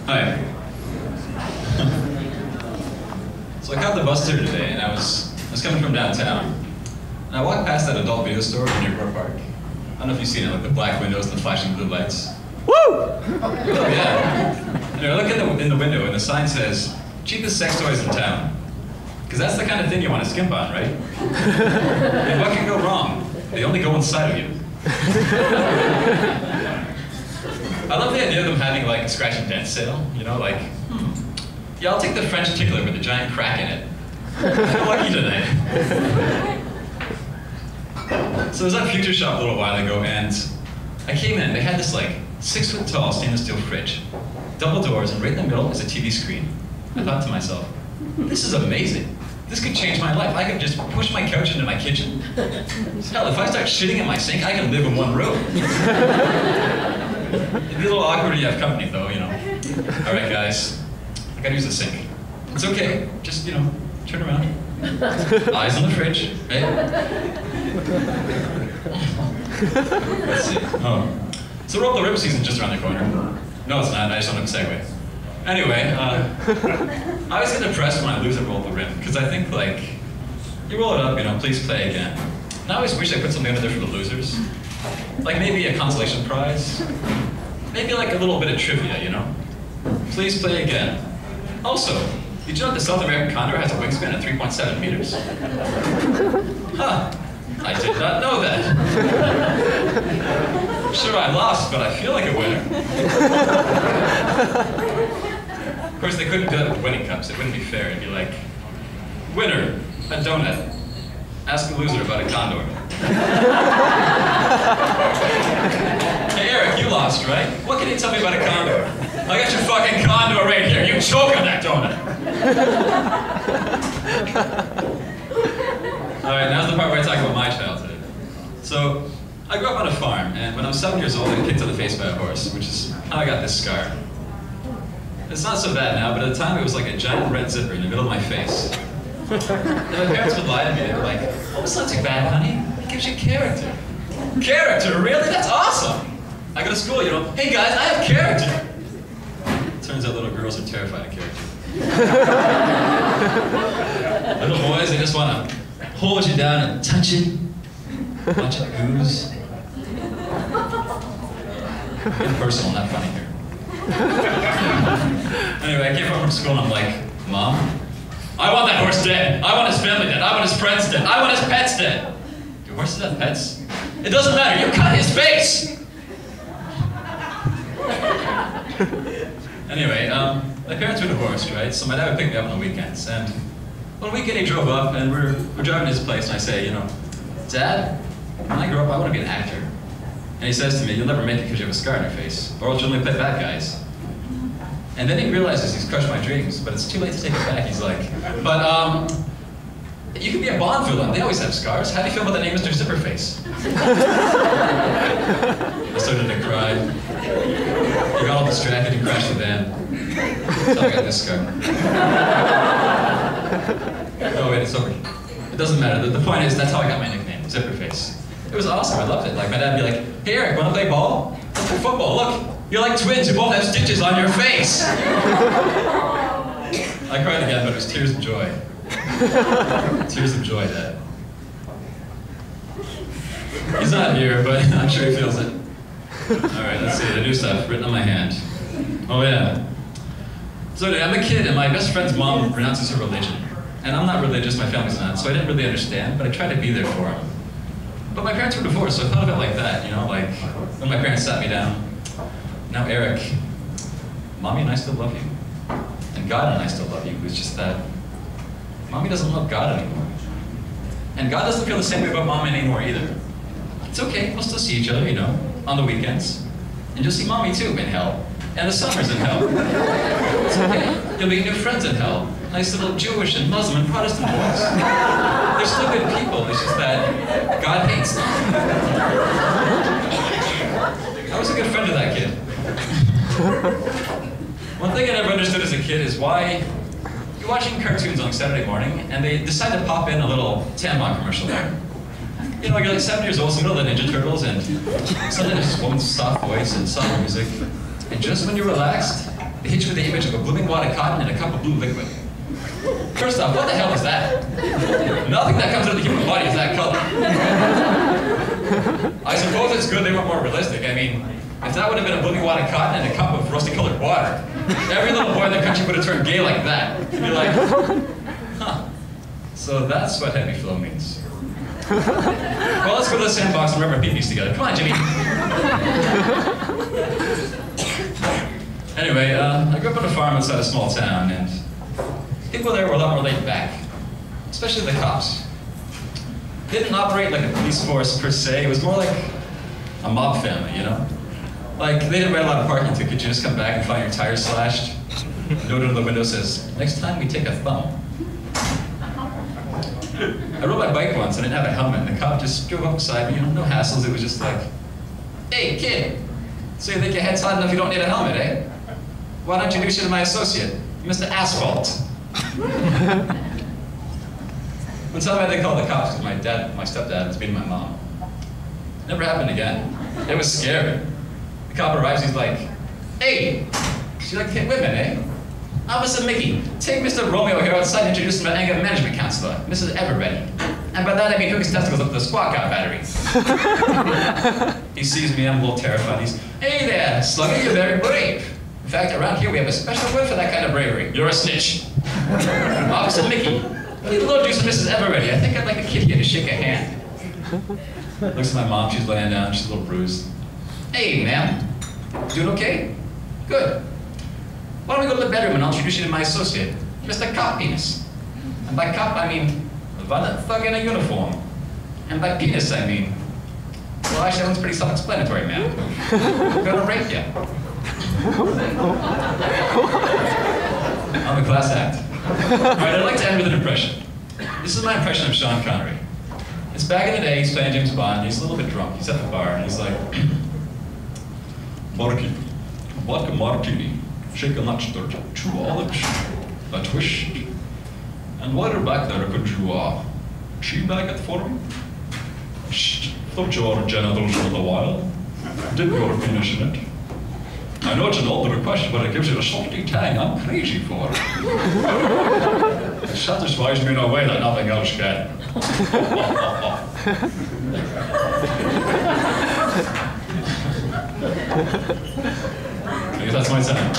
Hi. So I caught the bus here today, and I was coming from downtown. And I walked past that adult video store near Grove Park. I don't know if you've seen it, like the black windows and the flashing blue lights. Woo! Oh yeah. And I look in the window, and the sign says, "Cheapest sex toys in town." Because that's the kind of thing you want to skimp on, right? And what can go wrong? They only go inside of you. I love the idea of them having like a scratch and dent sale, you know, like, yeah, I'll take the French tickler with a giant crack in it. I'm lucky tonight. So I was at Future Shop a little while ago, and I came in, they had this like 6 foot tall stainless steel fridge, double doors, and right in the middle is a TV screen. I thought to myself, this is amazing. This could change my life. I could just push my couch into my kitchen. Hell, if I start shitting in my sink, I can live in one room. It'd be a little awkward when you have company, though, you know. All right, guys, I gotta use the sink. It's okay, just, you know, turn around. Eyes on the fridge, right? Let's see. Oh. So roll the rib season just around the corner. No, it's not. I just don't have a segue. Anyway, I always get depressed when I lose a roll the rim, because I think, like, you roll it up, you know, please play again. And I always wish I put something under there for the losers. Like maybe a consolation prize. Maybe like a little bit of trivia, you know? Please play again. Also, did you know that the South American condor has a wingspan of 3.7 meters? Huh. I did not know that. Sure, I lost, but I feel like a winner. Of course, they couldn't do that with winning cups. It wouldn't be fair. It'd be like, winner, a donut. Ask a loser about a condor. Hey, Eric, you lost, right? What can you tell me about a condor? I got your fucking condor right here. You choke on that donut. All right, now's the part where I talk about my childhood. So, I grew up on a farm, and when I was 7 years old, I got kicked to the face by a horse, which is how I got this scar. It's not so bad now, but at the time it was like a giant red zipper in the middle of my face. And my parents would lie to me. They were like, "Oh, it's not too bad, honey. It gives you character." Character? Really? That's awesome. I go to school, you know, hey guys, I have character. Turns out little girls are terrified of character. Little boys, they just want to hold you down and touch it. Watch it ooze. Impersonal, not funny here. Anyway, I came home from school and I'm like, Mom, I want that horse dead. I want his family dead. I want his friends dead. I want his pets dead. Do horses have pets? It doesn't matter. You cut his face. Anyway, my parents were divorced, right? So my dad would pick me up on the weekends. And one weekend he drove up and we're driving to his place and I say, you know, Dad, when I grow up, I want to be an actor. And he says to me, you'll never make it because you have a scar on your face, or else you'll only play bad guys. And then he realizes he's crushed my dreams, but it's too late to take it back. He's like, but you could be a Bond villain. They always have scars. How do you feel about the name Mr. Zipperface? I started to cry. He got all distracted and crashed the van. So I got this scar. Oh wait, it's over. It doesn't matter. The point is, that's how I got my nickname, Zipperface. It was awesome. I loved it. Like my dad would be like, "Hey Eric, want to play ball? Let's play football. Look, you're like twins. You both have stitches on your face." I cried again, but it was tears of joy. Tears of joy, Dad. He's not here, but I'm sure he feels it. All right, let's see the new stuff written on my hand. Oh yeah. So anyway, I'm a kid, and my best friend's mom renounces her religion, and I'm not religious. My family's not, so I didn't really understand, but I tried to be there for him. But my parents were divorced, so I thought of it like that, you know, like when my parents sat me down. Now, Eric, Mommy and I still love you. And God and I still love you. It's just that Mommy doesn't love God anymore. And God doesn't feel the same way about Mommy anymore either. It's okay, we'll still see each other, you know, on the weekends. And you'll see Mommy too in hell. And the summers in hell. It's okay, you'll make new friends in hell. Nice little Jewish and Muslim and Protestant boys. They're still good people, it's just that God hates them. I was a good friend to that kid. One thing I never understood as a kid is why you're watching cartoons on Saturday morning and they decide to pop in a little tampon commercial there. You know, you're like 7 years old, in the middle of the Ninja Turtles, and suddenly there's this woman's soft voice and soft music. And just when you're relaxed, They hit you with the image of a blooming wad of cotton and a cup of blue liquid. First off, what the hell is that? Nothing that comes out of the human body is that color. I suppose it's good they were more realistic. I mean, if that would have been a blooming wad of cotton and a cup of rusty-colored water, every little boy in the country would have turned gay like that. You'd be like, huh. So that's what heavy flow means. Well, let's go to the sandbox and rub our peepees together. Come on, Jimmy. Anyway, I grew up on a farm outside a small town, and people there were a lot more laid back, especially the cops. They didn't operate like a police force per se. It was more like a mob family, you know? Like, they didn't write a lot of parking tickets. You just come back and find your tires slashed. The note on the window says, next time we take a thumb. I rode my bike once, and I didn't have a helmet, and the cop just drove up beside me, you know, no hassles. It was just like, hey, kid, so you think your head's hot enough you don't need a helmet, eh? Why don't you introduce you to my associate, Mr. Asphalt? One time I had to call the cops because my stepdad was beating my mom. Never happened again. It was scary. The cop arrives, he's like, hey, she like to hit women, eh? Officer Mickey, take Mr. Romeo here outside and introduce him to anger management counselor, Mrs. Everready. And by that I mean hook his testicles up to the squat car battery. He sees me, I'm a little terrified. He's, hey there, Slugger, you're very brave. In fact, around here we have a special word for that kind of bravery. You're a snitch. Officer Mickey, what do you lord use Mrs. Everready? I think I'd like a kid here to shake her hand. Looks at my mom, she's laying down, she's a little bruised. Hey, ma'am, doing okay? Good. Why don't we go to the bedroom and I'll introduce you to my associate, Mr. Cop Penis. And by cop, I mean a violent thug in a uniform. And by penis, I mean, well, actually, that one's pretty self-explanatory, ma'am. I'm gonna rape you. I'm a class act. All right, I'd like to end with an impression. This is my impression of Sean Connery. It's back in the day, he's playing James Bond, he's a little bit drunk, he's at the bar, and he's like, Marky, vodka martini. Shake a nut, 2 olives, a twist, and while you're back there, could you teabag it for me? Shh, thought your genitals for a while. Dip your penis in it. I know it's an old request, but it gives it a salty tang I'm crazy for. It satisfies me in a way that nothing else can. I guess that's my time.